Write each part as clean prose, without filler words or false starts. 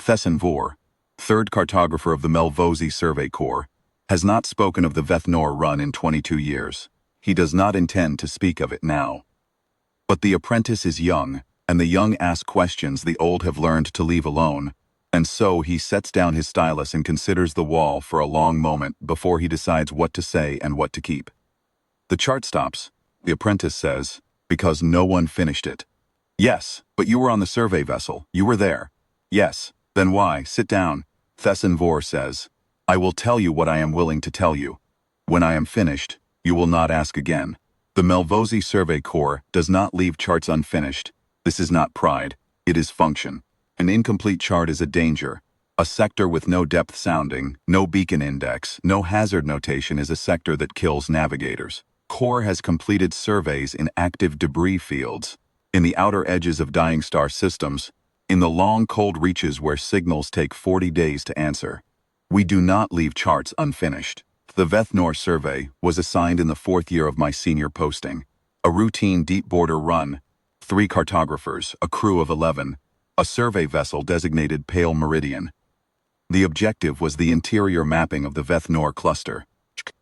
Vor, third cartographer of the Melvosi Survey Corps, has not spoken of the Vethnor run in 22 years. He does not intend to speak of it now. But the apprentice is young, and the young ask questions the old have learned to leave alone, and so he sets down his stylus and considers the wall for a long moment before he decides what to say and what to keep. The chart stops, the apprentice says, because no one finished it. Yes, but you were on the survey vessel. You were there. Yes, then why? Sit down. Vor says, I will tell you what I am willing to tell you. When I am finished, you will not ask again. The Melvosi Survey Corps does not leave charts unfinished. This is not pride, it is function. An incomplete chart is a danger. A sector with no depth sounding, no beacon index, no hazard notation is a sector that kills navigators. Corps has completed surveys in active debris fields, in the outer edges of dying star systems, in the long cold reaches where signals take 40 days to answer. We do not leave charts unfinished. The Vethnor survey was assigned in the 4th year of my senior posting. A routine deep border run, 3 cartographers, a crew of 11, a survey vessel designated Pale Meridian. The objective was the interior mapping of the Vethnor cluster,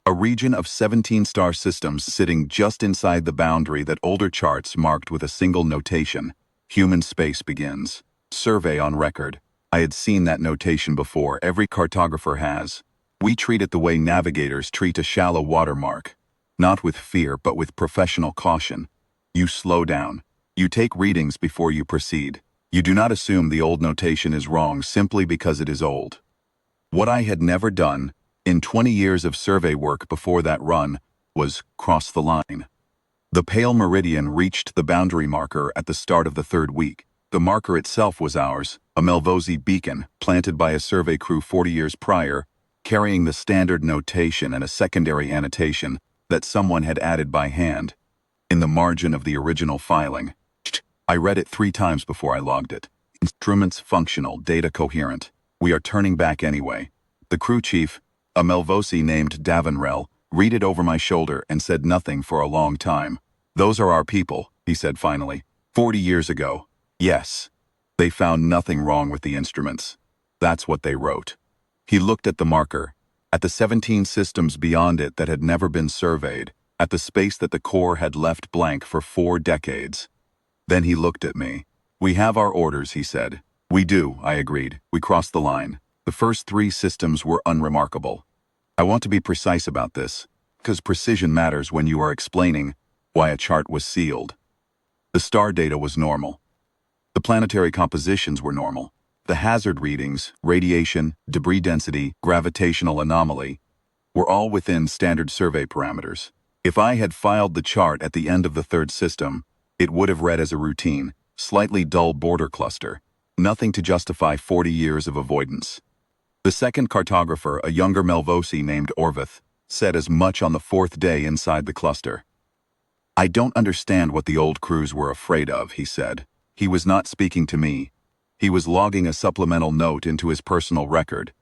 a region of 17 star systems sitting just inside the boundary that older charts marked with a single notation. Human space begins. Survey on record. I had seen that notation before. Every cartographer has. We treat it the way navigators treat a shallow watermark. Not with fear, but with professional caution. You slow down. You take readings before you proceed. You do not assume the old notation is wrong simply because it is old. What I had never done, in 20 years of survey work before that run, was cross the line. The Pale Meridian reached the boundary marker at the start of the 3rd week. The marker itself was ours, a Melvosi beacon planted by a survey crew 40 years prior, carrying the standard notation and a secondary annotation that someone had added by hand. In the margin of the original filing. I read it 3 times before I logged it. Instruments functional, data coherent. We are turning back anyway. The crew chief, a Melvosi named Davinrel, read it over my shoulder and said nothing for a long time. Those are our people, he said finally. 40 years ago. Yes. They found nothing wrong with the instruments. That's what they wrote. He looked at the marker, at the 17 systems beyond it that had never been surveyed, at the space that the Corps had left blank for 4 decades. Then he looked at me. We have our orders, he said. We do, I agreed. We crossed the line. The first 3 systems were unremarkable. I want to be precise about this, because precision matters when you are explaining why a chart was sealed. The star data was normal. The planetary compositions were normal. The hazard readings, radiation, debris density, gravitational anomaly, were all within standard survey parameters. If I had filed the chart at the end of the 3rd system, it would have read as a routine, slightly dull border cluster, nothing to justify 40 years of avoidance. The 2nd cartographer, a younger Melvosi named Orvith, said as much on the 4th day inside the cluster. I don't understand what the old crews were afraid of, he said. He was not speaking to me. He was logging a supplemental note into his personal record.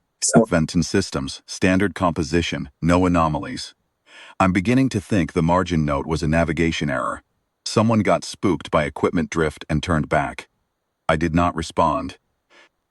Venton systems, standard composition, no anomalies. I'm beginning to think the margin note was a navigation error. Someone got spooked by equipment drift and turned back. I did not respond.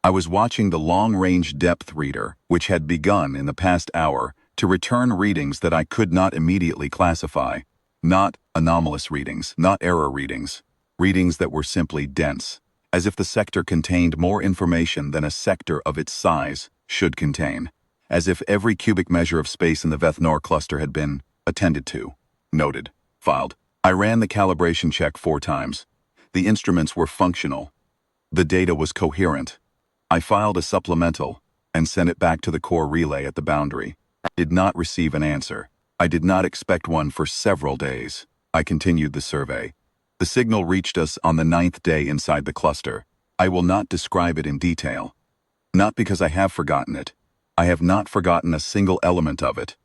I was watching the long-range depth reader, which had begun in the past hour, to return readings that I could not immediately classify. Not anomalous readings, not error readings. Readings that were simply dense, as if the sector contained more information than a sector of its size should contain. As if every cubic measure of space in the Vethnor cluster had been attended to, noted, filed. I ran the calibration check 4 times. The instruments were functional. The data was coherent. I filed a supplemental and sent it back to the Corps relay at the boundary. I did not receive an answer. I did not expect one for several days. I continued the survey. The signal reached us on the 9th day inside the cluster. I will not describe it in detail. Not because I have forgotten it. I have not forgotten a single element of it.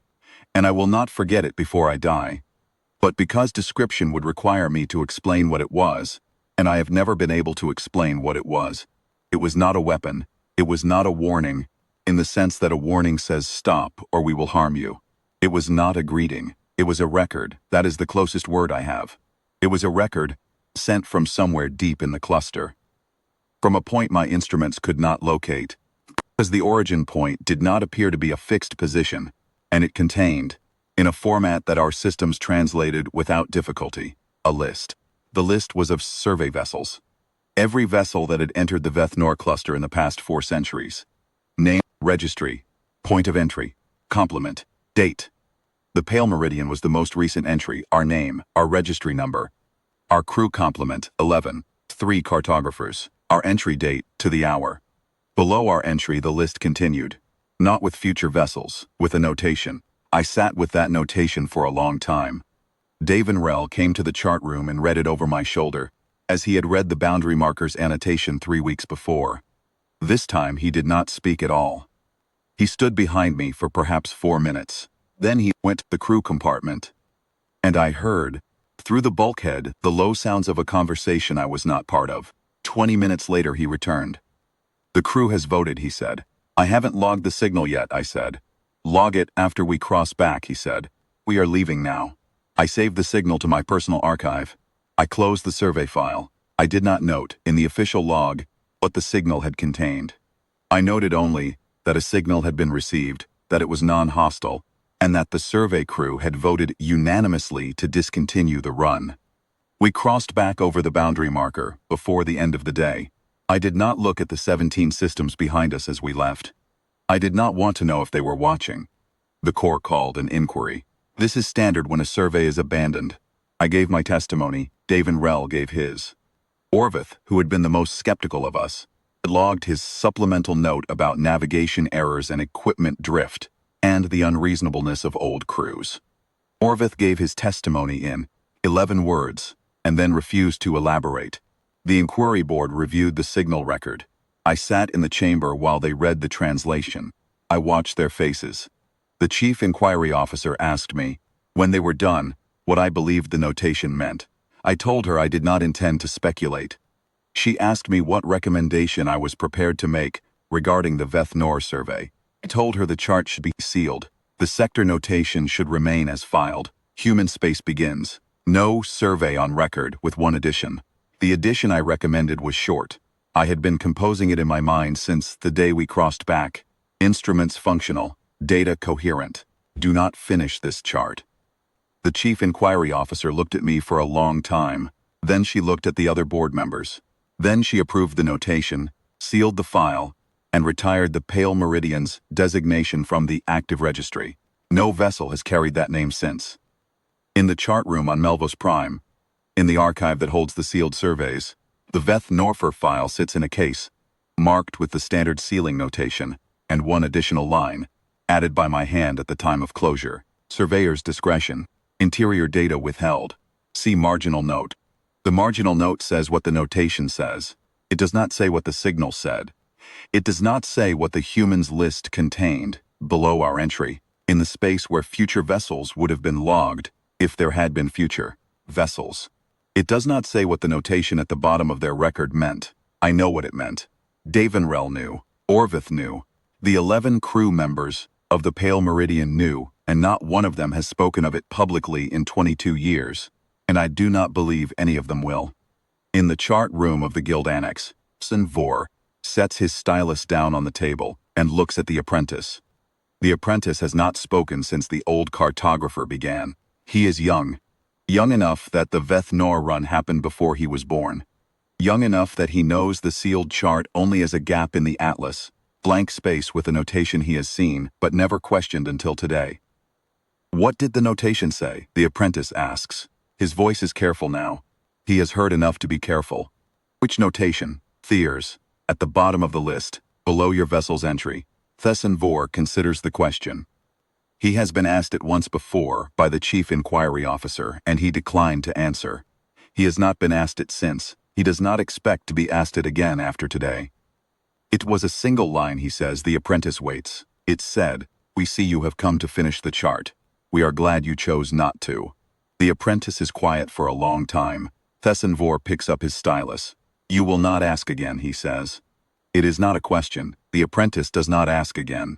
And I will not forget it before I die. But because description would require me to explain what it was, and I have never been able to explain what it was. It was not a weapon. It was not a warning, in the sense that a warning says stop or we will harm you. It was not a greeting. It was a record. That is the closest word I have. It was a record sent from somewhere deep in the cluster. from a point my instruments could not locate, because the origin point did not appear to be a fixed position, and it contained, in a format that our systems translated without difficulty, a list. The list was of survey vessels. Every vessel that had entered the Veth-Nor cluster in the past 4 centuries. Name, registry, point of entry, complement, date. The pale meridian was the most recent entry, our name, our registry number. Our crew complement, 11, 3 cartographers, our entry date, to the hour. Below our entry the list continued, not with future vessels, with a notation. I sat with that notation for a long time. Dave and Rel came to the chart room and read it over my shoulder, as he had read the boundary marker's annotation 3 weeks before. This time he did not speak at all. He stood behind me for perhaps 4 minutes. Then he went to the crew compartment. And I heard, through the bulkhead, the low sounds of a conversation I was not part of. 20 minutes later he returned. "The crew has voted," he said. "I haven't logged the signal yet," I said. "Log it after we cross back," he said. "We are leaving now." I saved the signal to my personal archive. I closed the survey file. I did not note, in the official log, what the signal had contained. I noted only that a signal had been received, that it was non-hostile, and that the survey crew had voted unanimously to discontinue the run. We crossed back over the boundary marker before the end of the day. I did not look at the 17 systems behind us as we left. I did not want to know if they were watching. The Corps called an inquiry. This is standard when a survey is abandoned. I gave my testimony, Dave and Rel gave his. Orvith, who had been the most skeptical of us, had logged his supplemental note about navigation errors and equipment drift, and the unreasonableness of old crews. Orvith gave his testimony in 11 words, and then refused to elaborate. The inquiry board reviewed the signal record. I sat in the chamber while they read the translation. I watched their faces. The chief inquiry officer asked me, when they were done, what I believed the notation meant. I told her I did not intend to speculate. She asked me what recommendation I was prepared to make regarding the Veth-Nor survey. I told her the chart should be sealed. The sector notation should remain as filed. Human space begins. No survey on record, with one addition. The addition I recommended was short. I had been composing it in my mind since the day we crossed back. Instruments functional. Data coherent. Do not finish this chart. The chief inquiry officer looked at me for a long time. Then she looked at the other board members. Then she approved the notation, sealed the file, and retired the Pale Meridian's designation from the active registry. No vessel has carried that name since. In the chart room on Melvos Prime, in the archive that holds the sealed surveys, the Veth-Norfer file sits in a case, marked with the standard sealing notation, and one additional line, added by my hand at the time of closure. Surveyor's discretion. Interior data withheld. See marginal note. The marginal note says what the notation says. It does not say what the signal said. It does not say what the humans list contained, below our entry, in the space where future vessels would have been logged, if there had been future vessels. It does not say what the notation at the bottom of their record meant. I know what it meant. Dave and Rel knew. Orvith knew. The 11 crew members of the Pale Meridian knew, and not one of them has spoken of it publicly in 22 years, and I do not believe any of them will. In the chart room of the Guild Annex, Vor sets his stylus down on the table and looks at the apprentice. The apprentice has not spoken since the old cartographer began. He is young. Young enough that the Veth-Nor run happened before he was born. Young enough that he knows the sealed chart only as a gap in the atlas, blank space with a notation he has seen but never questioned until today. What did the notation say? The apprentice asks. His voice is careful now. He has heard enough to be careful. Which notation? Thiers. At the bottom of the list, below your vessel's entry. Vor considers the question. He has been asked it once before by the chief inquiry officer, and he declined to answer. He has not been asked it since. He does not expect to be asked it again after today. It was a single line, he says. The apprentice waits. It said, "We see you have come to finish the chart. We are glad you chose not to." The apprentice is quiet for a long time. Vor picks up his stylus. "You will not ask again," he says. It is not a question. The apprentice does not ask again.